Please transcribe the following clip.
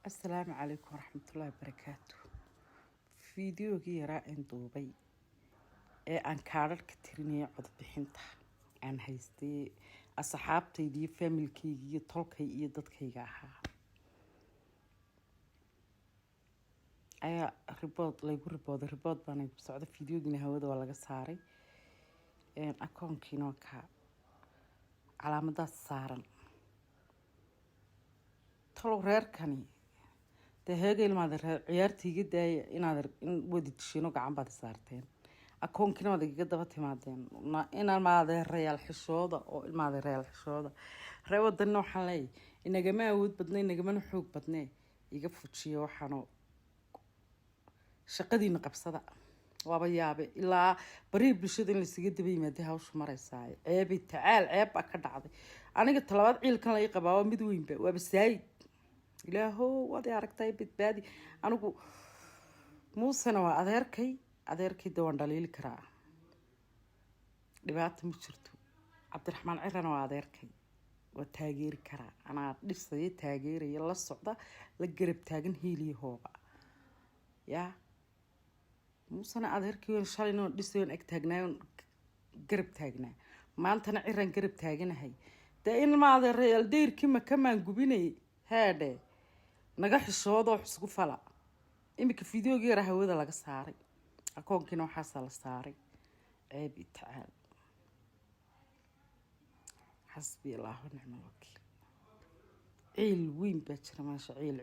السلام عليكم ورحمة الله وبركاته. فيديوغي يرا ان دوبي aan kaadhadhka tirinaya codbixinta aan haystay asxaabtaydii familkayga iyo tolkay iyo dadkayga ahaa ayaa laygu ribood baana socda fideogina hawada waa laga saaray akoonkiina ka calaamadaas saaran tolo reerkani de heega ilmaada ciyaartiiga daaya inaad wadi dishino gacan baad saarteen akoonkiina waad iga daba timaadeen inaan maade reeyal xishooda oo ilmaade reeyal xishooda ree wadanna waxaan leeyahay inagama awood badnay inagamana xoog badnay iga fujiyo waxaano shaqadiina qabsada waaba yaabe ilaa bariir bulshada in la isaga daba yimaada hawshu maraysaa ceebi tacaal ceeb baa ka dhacday aniga talabaad ciilkan la ii qabaa waa mid weynba waaba saayid ilaahow waad aragtay badbaadi anigu muusana waa adeerkay dawaan dhaliili karaa dhibaato ma jirto cabdiraxmaan cirana waa adeerkay waa taageeri karaa anaa dhisaya taageeraya la socda la garab taagan hiiliyo hooba yaa muusana adeerkay waan shalayna dhisayoon ag taagnaayoon garab taagnaa maantana ciran garab taaganahay dee in ma adeerayaal dayrkii makamaan gubinay haadhe naga xishoodoo xisku fala imika fideogii yara hawada laga saaray akoonkiina waxaasaa la saaray ceebi tacaal xasbi allah wa nicma alwakiil ciil weyn baa jira meesha ciil